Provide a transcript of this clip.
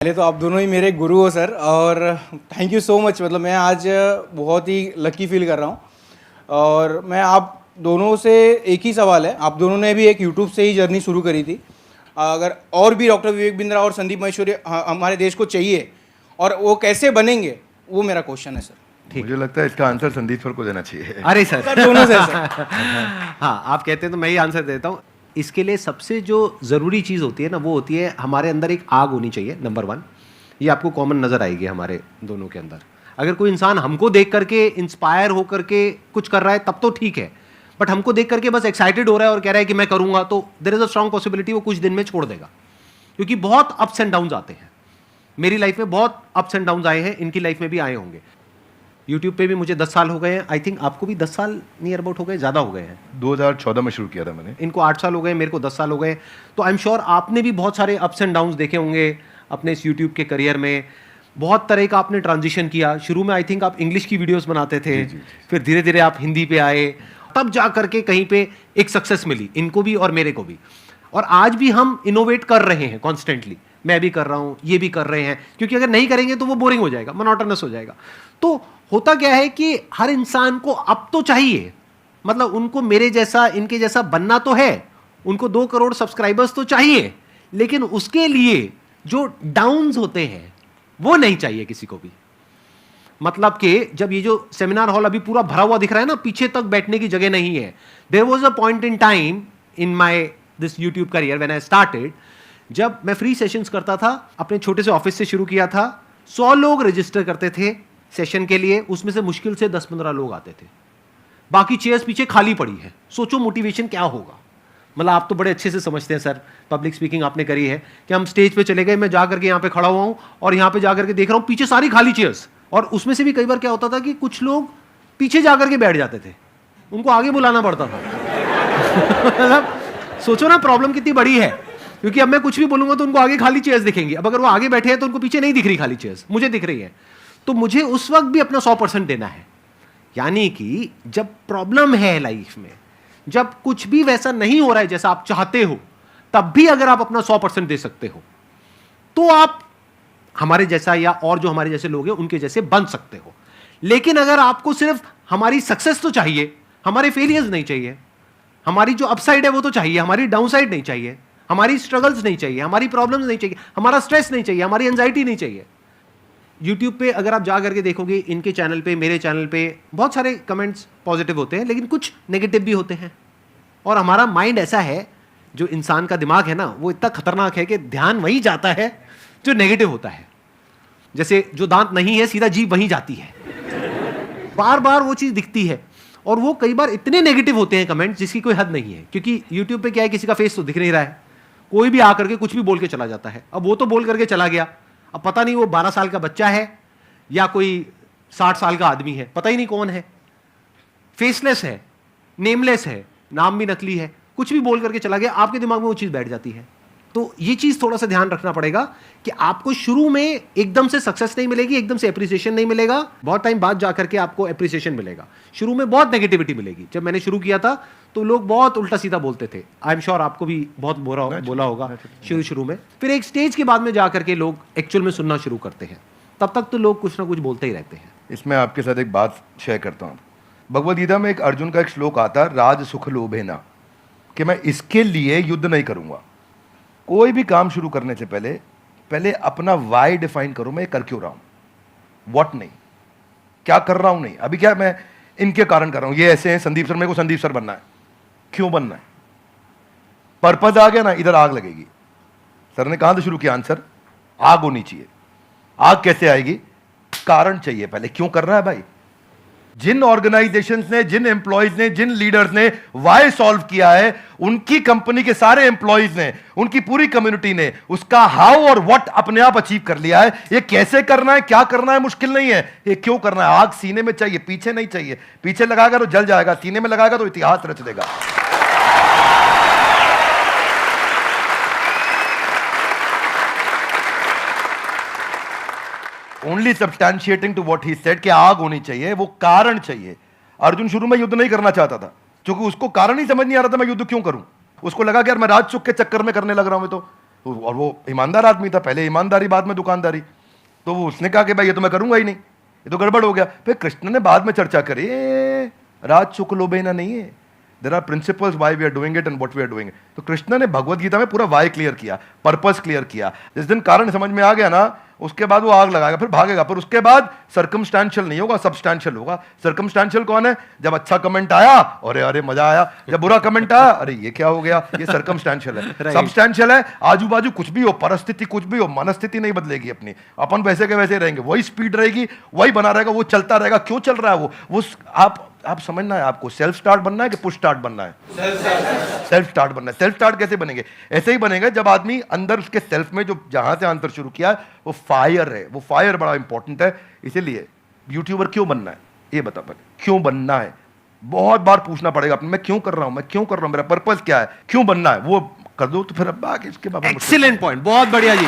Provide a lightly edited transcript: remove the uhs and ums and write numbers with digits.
पहले तो आप दोनों ही मेरे गुरु हो सर, और थैंक यू सो मच। मतलब मैं आज बहुत ही लकी फील कर रहा हूँ। और मैं आप दोनों से एक ही सवाल है, आप दोनों ने भी एक यूट्यूब से ही जर्नी शुरू करी थी। अगर और भी डॉक्टर विवेक बिंद्रा और संदीप महेश्वरी हमारे देश को चाहिए, और वो कैसे बनेंगे, वो मेरा क्वेश्चन है सर। मुझे लगता है इसका आंसर संदीप सर को देना चाहिए। अरे सर दोनों से सर। हाँ, आप कहते हैं तो मैं ही आंसर देता हूँ। इसके लिए सबसे जो ज़रूरी चीज़ होती है ना, वो होती है हमारे अंदर एक आग होनी चाहिए। नंबर 1, ये आपको कॉमन नज़र आएगी हमारे दोनों के अंदर। अगर कोई इंसान हमको देख करके इंस्पायर हो करके कुछ कर रहा है तब तो ठीक है, बट हमको देख करके बस एक्साइटेड हो रहा है और कह रहा है कि मैं करूँगा, तो there is a strong possibility वो कुछ दिन में छोड़ देगा, क्योंकि बहुत अप्स एंड डाउन्स आते हैं। मेरी लाइफ में बहुत अप्स एंड डाउन्स आए हैं, इनकी लाइफ में भी आए होंगे। यूट्यूब पे भी मुझे 10 साल हो गए हैं, आई थिंक आपको भी 10 साल नियर अबाउट हो गए, ज़्यादा हो गए हैं। 2014 में शुरू किया था मैंने। इनको 8 साल हो गए, मेरे को 10 साल हो गए। तो आई एम श्योर आपने भी बहुत सारे अप्स एंड डाउन्स देखे होंगे अपने इस यूट्यूब के करियर में। बहुत तरह का आपने ट्रांजिशन किया। शुरू में आई थिंक आप इंग्लिश की वीडियोस बनाते थे, फिर धीरे धीरे आप हिंदी पे आए, तब जा करके कहीं पे एक सक्सेस मिली इनको भी और मेरे को भी। और आज भी हम इनोवेट कर रहे हैं कॉन्स्टेंटली। मैं भी कर रहा हूँ, ये भी कर रहे हैं, क्योंकि अगर नहीं करेंगे तो वो बोरिंग हो जाएगा, मोनोटोनस हो जाएगा। तो होता क्या है कि हर इंसान को अब तो चाहिए, मतलब उनको मेरे जैसा, इनके जैसा बनना तो है, उनको 2 करोड़ सब्सक्राइबर्स तो चाहिए, लेकिन उसके लिए जो डाउन्स होते हैं वो नहीं चाहिए किसी को भी। मतलब कि जब ये जो सेमिनार हॉल अभी पूरा भरा हुआ दिख रहा है ना, पीछे तक बैठने की जगह नहीं है। There was a point in time in my this YouTube career when I started, जब मैं फ्री सेशंस करता था, अपने छोटे से ऑफिस से शुरू किया था। 100 लोग रजिस्टर करते थे सेशन के लिए, उसमें से मुश्किल से 10-15 लोग आते थे, बाकी चेयर्स पीछे खाली पड़ी है। सोचो मोटिवेशन क्या होगा। मतलब आप तो बड़े अच्छे से समझते हैं सर, पब्लिक स्पीकिंग आपने करी है, कि हम स्टेज पे चले गए, मैं जाकर के यहाँ पे खड़ा हुआ हूँ और यहाँ पे जाकर के देख रहा हूँ पीछे सारी खाली चेयर्स, और उसमें से भी कई बार क्या होता था कि कुछ लोग पीछे जाकर के बैठ जाते थे, उनको आगे बुलाना पड़ता था। मतलब सोचो ना प्रॉब्लम कितनी बड़ी है, क्योंकि अब मैं कुछ भी बोलूंगा तो उनको आगे खाली चेयर्स दिखेंगी। अब अगर वो आगे बैठे हैं तो उनको पीछे नहीं दिख रही खाली चेयर्स, मुझे दिख रही है। तो मुझे उस वक्त भी अपना 100% देना है। यानी कि जब प्रॉब्लम है लाइफ में, जब कुछ भी वैसा नहीं हो रहा है जैसा आप चाहते हो, तब भी अगर आप अपना 100% दे सकते हो, तो आप हमारे जैसा या और जो हमारे जैसे लोग हैं उनके जैसे बन सकते हो। लेकिन अगर आपको सिर्फ हमारी सक्सेस तो चाहिए, हमारे फेलियर्स नहीं चाहिए, हमारी जो अपसाइड है वो तो चाहिए, हमारी डाउनसाइड नहीं चाहिए, हमारी स्ट्रगल्स नहीं चाहिए, हमारी प्रॉब्लम्स नहीं चाहिए, हमारा स्ट्रेस नहीं चाहिए, हमारी एंजाइटी नहीं चाहिए। यूट्यूब पे अगर आप जा करके देखोगे, इनके चैनल पे, मेरे चैनल पे बहुत सारे कमेंट्स पॉजिटिव होते हैं, लेकिन कुछ नेगेटिव भी होते हैं। और हमारा माइंड ऐसा है, जो इंसान का दिमाग है ना, वो इतना खतरनाक है कि ध्यान वहीं जाता है जो नेगेटिव होता है। जैसे जो दांत नहीं है, सीधा जीभ वहीं जाती है, बार बार वो चीज़ दिखती है। और वो कई बार इतने नेगेटिव होते हैं कमेंट्स जिसकी कोई हद नहीं है, क्योंकि यूट्यूब पे क्या है, किसी का फेस तो दिख नहीं रहा है, कोई भी आकर के कुछ भी बोल के चला जाता है। अब वो तो बोल करके चला गया, अब पता नहीं वो 12 साल का बच्चा है या कोई 60 साल का आदमी है, पता ही नहीं कौन है, फेसलेस है, नेमलेस है, नाम भी नकली है, कुछ भी बोल करके चला गया, आपके दिमाग में वो चीज़ बैठ जाती है। तो ये चीज़ थोड़ा सा ध्यान रखना पड़ेगा कि आपको शुरू में एकदम से सक्सेस नहीं मिलेगी, एकदम से एप्रिसिएशन नहीं मिलेगा, बहुत टाइम बाद जाकर के आपको एप्रिसिएशन मिलेगा। शुरू में बहुत नेगेटिविटी मिलेगी। जब मैंने शुरू किया था तो लोग बहुत उल्टा सीधा बोलते थे, आई एम श्योर आपको भी बहुत बोला होगा शुरू में। फिर एक स्टेज के बाद में जाकर के लोग एक्चुअल में सुनना शुरू करते हैं, तब तक तो लोग कुछ ना कुछ बोलते ही रहते हैं। इसमें आपके साथ एक बात शेयर करता हूँ। भगवद गीता में एक अर्जुन का एक श्लोक आता है, राज सुख लोभेना, कि मैं इसके लिए युद्ध नहीं करूंगा। कोई भी काम शुरू करने से पहले अपना वाई डिफाइन करो, मैं कर क्यों रहा हूं, व्हाट नहीं, क्या कर रहा हूं नहीं। अभी क्या मैं इनके कारण कर रहा हूं, ये ऐसे हैं संदीप सर, मेरे को संदीप सर बनना है, क्यों बनना है, पर्पज आ गया ना, इधर आग लगेगी। सर ने कहां से शुरू किया आंसर, आग होनी चाहिए। आग कैसे आएगी, कारण चाहिए पहले, क्यों कर रहा है भाई। जिन ऑर्गेनाइजेशंस ने, जिन एम्प्लॉयज ने, जिन लीडर्स ने वाई सॉल्व किया है, उनकी कंपनी के सारे एम्प्लॉयज ने, उनकी पूरी कम्युनिटी ने उसका हाउ और व्हाट अपने आप अचीव कर लिया है। ये कैसे करना है, क्या करना है, मुश्किल नहीं है, ये क्यों करना है। आग सीने में चाहिए, पीछे नहीं चाहिए। पीछे लगाएगा तो जल जाएगा, सीने में लगाएगा तो इतिहास रच देगा। Only substantiating to what he said, कि आग होनी चाहिए, वो कारण चाहिए। अर्जुन शुरू में युद्ध नहीं करना चाहता था, क्योंकि उसको कारण ही समझ नहीं आ रहा था मैं युद्ध क्यों करूं। उसको लगा कि यार मैं राज सुख के चक्कर में करने लग रहा हूं, मैं तो और वो ईमानदार आदमी था, पहले ईमानदारी बाद में दुकानदारी। तो वो उसने कहा कि भाई ये तो मैं करूंगा ही नहीं, ये तो गड़बड़ हो गया। फिर कृष्ण ने बाद में चर्चा करी, राज सुख लोभेना नहीं है, there are principles why we are doing it and what we are doing. तो कृष्ण ने भगवत गीता में पूरा वाई क्लियर किया, पर्पस क्लियर किया। जिस दिन कारण समझ में आ गया ना, उसके बाद वो आग लगाएगा, फिर भागेगा। पर उसके बाद सर्कमस्टेंशियल नहीं होगा, सब्सटेंशियल होगा। सर्कमस्टेंशियल कौन है? जब अच्छा कमेंट आया, अरे अरे मजा आया, जब बुरा कमेंट आया, अरे ये क्या हो गया, ये सर्कमस्टेंशियल है। सब्सटेंशियल है, आजू बाजू कुछ भी हो, परिस्थिति कुछ भी हो, मनस्थिति नहीं बदलेगी अपनी, अपन वैसे के वैसे रहेंगे, वही स्पीड रहेगी, वही बना रहेगा, वो चलता रहेगा। क्यों चल रहा है वो आप समझना है आपको, सेल्फ स्टार्ट बनना है कि पुश स्टार्ट बनना है? सेल्फ स्टार्ट बनना है। सेल्फ स्टार्ट कैसे बनेंगे? ऐसे ही बनेगा जब आदमी अंदर उसके सेल्फ में जो जहां से आंतर शुरू किया वो फायर है, वो फायर बड़ा इंपॉर्टेंट है। इसीलिए यूट्यूबर क्यों बनना है ये बता पहले, क्यों बनना है? बहुत बार पूछना पड़ेगा अपने, मैं क्यों कर रहा हूं, मैं क्यों कर रहा हूं, मेरा पर्पस क्या है, क्यों बनना है, वो कर दो तो फिर अब आगे इसके बाद। एक्सीलेंट पॉइंट, बहुत बढ़िया जी।